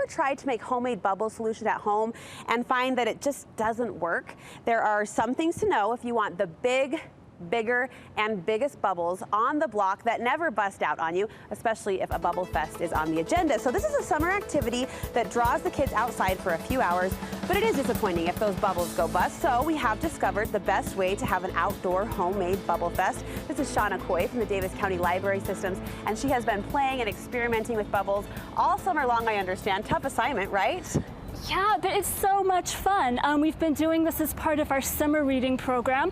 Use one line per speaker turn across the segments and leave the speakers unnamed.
tried to make homemade bubble solution at home and find that it just doesn't work? There are some things to know if you want the bigger and biggest bubbles on the block that never bust out on you, especially if a bubble fest is on the agenda. So this is a summer activity that draws the kids outside for a few hours, but it is disappointing if those bubbles go bust. So we have discovered the best way to have an outdoor homemade bubble fest. This is Shauna Coy from the Davis County Library Systems, and she has been playing and experimenting with bubbles all summer long, I understand. Tough assignment, right?
Yeah, but it's so much fun. We've been doing this as part of our summer reading program.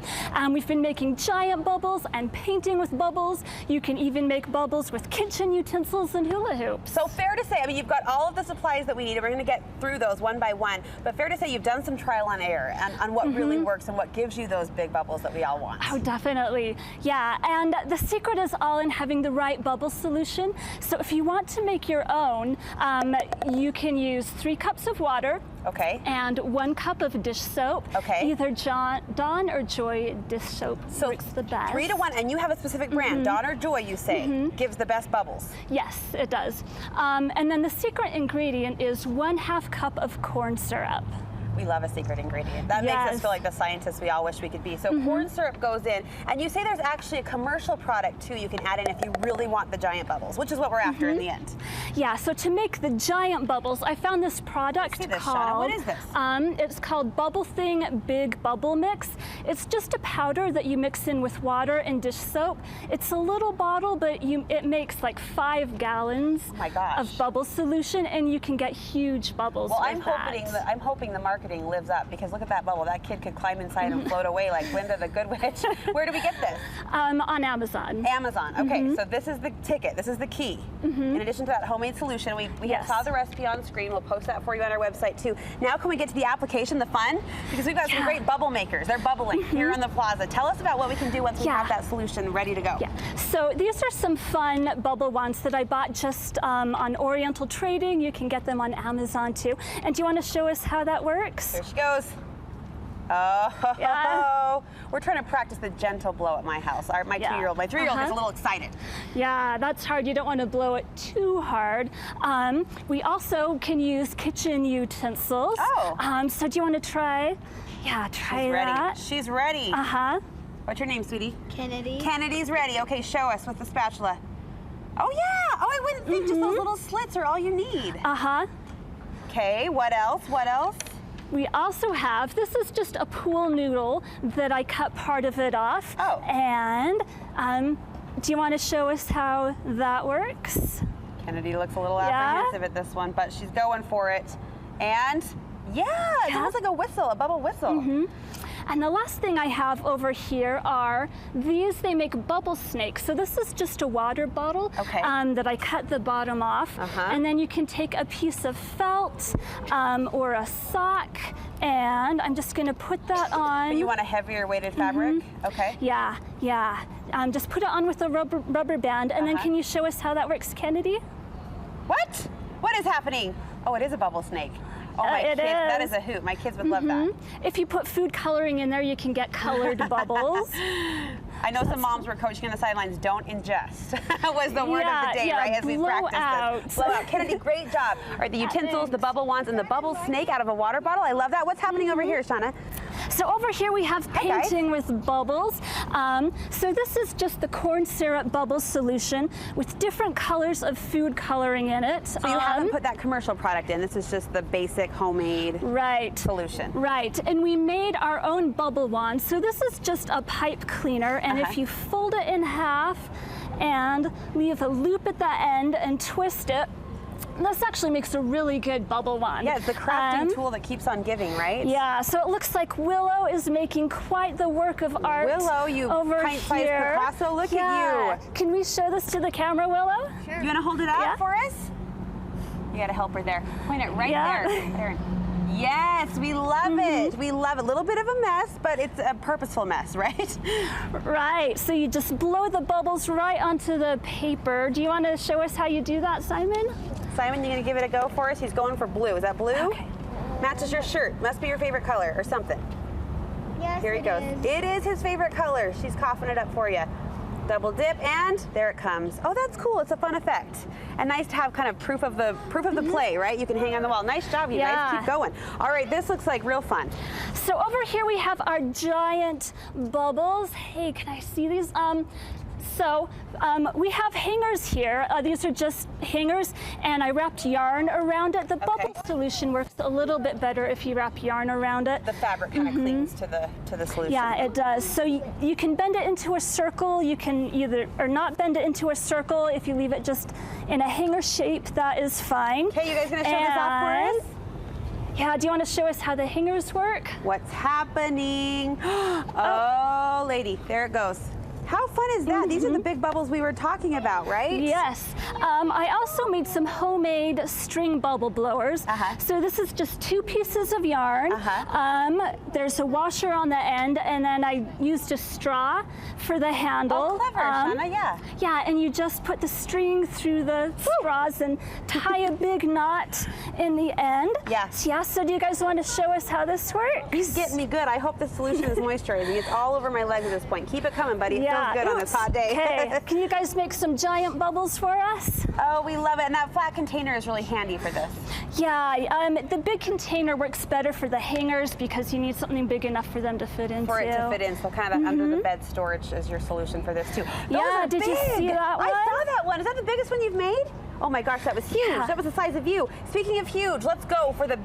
We've been making giant bubbles and painting with bubbles. You can even make bubbles with kitchen utensils and hula hoops.
So fair to say, I mean, you've got all of the supplies that we need, and we're going to get through those one by one, but fair to say you've done some trial and error on what really works and what gives you those big bubbles that we all want.
Oh, definitely. Yeah, and the secret is all in having the right bubble solution. So if you want to make your own, you can use 3 cups of water.
Okay.
And 1 cup of dish soap.
Okay.
Either Dawn or Joy dish soap works the best.
3 to 1, and you have a specific brand. Dawn or Joy, you say, gives the best bubbles.
Yes, it does. And then the secret ingredient is 1/2 cup of corn syrup.
We love a secret ingredient. That makes us feel like the scientists we all wish we could be. So corn syrup goes in, and you say there's actually a commercial product too you can add in if you really want the giant bubbles, which is what we're after in the end.
Yeah, so to make the giant bubbles, I found this product called,
Shauna. What is this?
It's called Bubble Thing Big Bubble Mix. It's just a powder that you mix in with water and dish soap. It's a little bottle, but it makes like 5 gallons of bubble solution, and you can get huge bubbles.
Well, I'm hoping the marketing lives up, because look at that bubble. That kid could climb inside and float away like Glinda the Good Witch. Where do we get this?
On Amazon.
Amazon. Okay, so this is the ticket. This is the key. In addition to that homemade solution, we saw the recipe on screen. We'll post that for you on our website too. Now can we get to the application, the fun? Because we've got some great bubble makers. They're bubbling here on the plaza. Tell us about what we can do once we have that solution ready to go.
Yeah. So these are some fun bubble wands that I bought just on Oriental Trading. You can get them on Amazon too. And do you want to show us how that works?
Here she goes. Oh, we're trying to practice the gentle blow at my house. My 2-year-old, my 3-year-old gets a little excited.
Yeah, that's hard. You don't want to blow it too hard. We also can use kitchen utensils. Oh. So do you want to try? Yeah, try that.
She's ready. What's your name, sweetie?
Kennedy.
Kennedy's ready. Okay, show us with the spatula. Oh yeah. Oh, I wouldn't think just those little slits are all you need. Okay, what else? What else?
We also have, this is just a pool noodle that I cut part of it off.
Oh.
And do you want to show us how that works?
Kennedy looks a little apprehensive at this one, but she's going for it. And it looks like a whistle, a bubble whistle.
And the last thing I have over here are these. They make bubble snakes. So this is just a water bottle that I cut the bottom off. And then you can take a piece of felt or a sock, and I'm just going to put that on.
But you want a heavier weighted fabric? Okay.
Yeah, yeah. Just put it on with a rubber band, and then can you show us how that works, Kennedy?
What? What is happening? Oh, it is a bubble snake. Oh, my kids, that is a hoot. My kids would love that.
If you put food coloring in there, you can get colored bubbles.
I know some moms were coaching on the sidelines, don't ingest was the word of the day, right, as we practiced this. Blow out. Kennedy, great job. All right, the utensils, the bubble wands, and the bubble snake out of a water bottle. I love that. What's happening over here, Shauna?
So over here we have painting with bubbles. So this is just the corn syrup bubble solution with different colors of food coloring in it.
So you haven't put that commercial product in. This is just the basic homemade solution.
Right, and we made our own bubble wand. So this is just a pipe cleaner, and if you fold it in half and leave a loop at the end and twist it, this actually makes a really good bubble wand.
Yeah, it's the crafting tool that keeps on giving, right?
Yeah, so it looks like Willow is making quite the work of art.
Willow, you pint-sized Picasso, look at you.
Can we show this to the camera, Willow?
Sure. You want to hold it up for us? You got to help her there. Point it right there. Yes, we love it. We love it. A little bit of a mess, but it's a purposeful mess, right?
Right. So you just blow the bubbles right onto the paper. Do you want to show us how you do that, Simon?
Simon, you going to give it a go for us? He's going for blue. Is that blue?
Okay.
Matches your shirt. Must be your favorite color or something.
Yes,
Here he goes. It is his favorite color. She's coughing it up for you. Double dip, and there it comes. Oh, that's cool. It's a fun effect. And nice to have kind of proof of the play, right? You can hang on the wall. Nice job, you guys. Keep going. All right, this looks like real fun.
So over here we have our giant bubbles. Hey, can I see these? We have hangers here. These are just hangers, and I wrapped yarn around it. The bubble solution works a little bit better if you wrap yarn around it.
The fabric kind of clings to the solution.
Yeah, it does. So you can bend it into a circle. You can either or not bend it into a circle. If you leave it just in a hanger shape, that is fine.
Okay, you guys gonna show this off for us?
Yeah, do you want to show us how the hangers work?
What's happening? Oh, lady, there it goes. How fun is that? These are the big bubbles we were talking about, right?
Yes. I also made some homemade string bubble blowers. So this is just 2 pieces of yarn. There's a washer on the end, and then I used a straw for the handle.
Oh, clever, Shauna, yeah.
Yeah, and you just put the string through the straws and tie a big knot in the end.
Yes.
Yeah, so do you guys want to show us how this works?
He's getting me good. I hope the solution is moisturizing. It's all over my legs at this point. Keep it coming, buddy.
Yeah.
Feels good on this hot day.
Okay, can you guys make some giant bubbles for us?
Oh, we love it. And that flat container is really handy for this.
Yeah, the big container works better for the hangers because you need something big enough for them to fit into.
For it to fit in, so kind of that under the bed storage is your solution for this too.
Yeah, did you see that one?
I saw that one. Is that the biggest one you've made? Oh my gosh, that was huge.
Yeah.
That was the size of you. Speaking of huge, let's go for the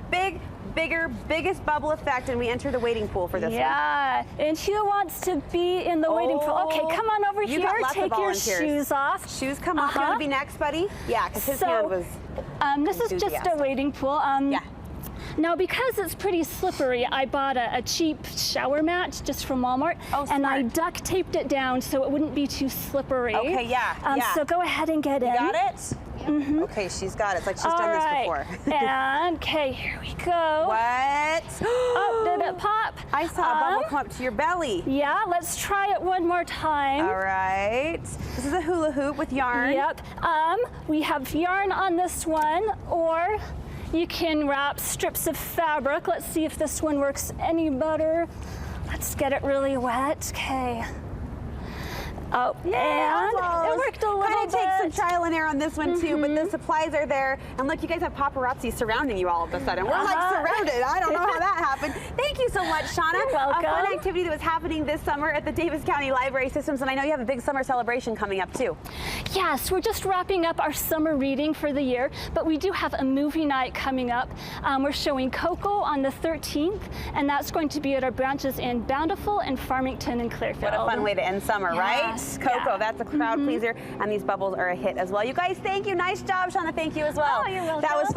biggest bubble effect, and we enter the waiting pool for this one.
Yeah, and who wants to be in the waiting pool? Okay, come on over here. Take your shoes off.
Shoes come off. You want to be next, buddy? Yeah, because his hand was
this is just a waiting pool.
Yeah.
Now, because it's pretty slippery, I bought a cheap shower mat just from Walmart, and I duct taped it down so it wouldn't be too slippery.
Okay, yeah.
So go ahead and get in.
You got it? Okay, she's got it. It's like she's done this before.
And, okay, here we go.
What?
Oh, did it pop?
I saw a bubble come up to your belly.
Yeah, let's try it one more time.
All right. This is a hula hoop with yarn.
Yep. We have yarn on this one, or you can wrap strips of fabric. Let's see if this one works any better. Let's get it really wet. Okay. Oh,
yeah,
and it worked a little bit.
Kind of takes some trial and error on this one too, but the supplies are there. And look, you guys have paparazzi surrounding you all of a sudden. We're like surrounded. I don't know how that happened. Thank you so much, Shauna.
You're welcome.
A fun activity that was happening this summer at the Davis County Library Systems, and I know you have a big summer celebration coming up too.
Yes, we're just wrapping up our summer reading for the year, but we do have a movie night coming up. We're showing Coco on the 13th, and that's going to be at our branches in Bountiful and Farmington and Clearfield.
What a fun way to end summer, right? Coco, that's a crowd pleaser, and these bubbles are a hit as well. You guys, thank you. Nice job, Shauna. Thank you as well.
Oh, you're welcome.
That was fun.